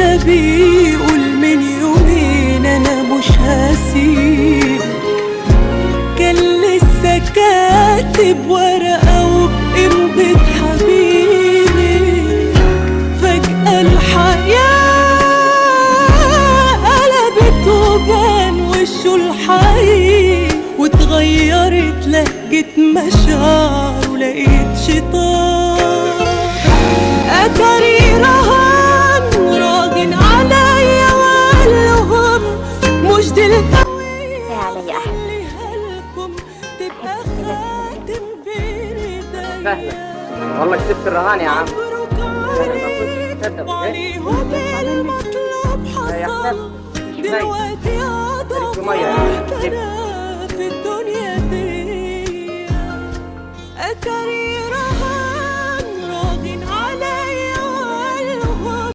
لسه بيقول من يومين انا مش هسيب، كان لسه كاتب ورقة وبإمضة حبيبي، فجأة الحياة قلبت وبان وشه الحقيقي، واتغيرت لهجة مشاعر ولقيت شيطان أتاري رهان راجن عليا وقالهم مش دي القوية خليها لكم تبقى خاتم بين ايديا. والله كسبت الرهان يا عم. مبروك عليك وعليهم المطلوب حصل، دلوقتي أضعف واحدة في الدنيا دي. أتاري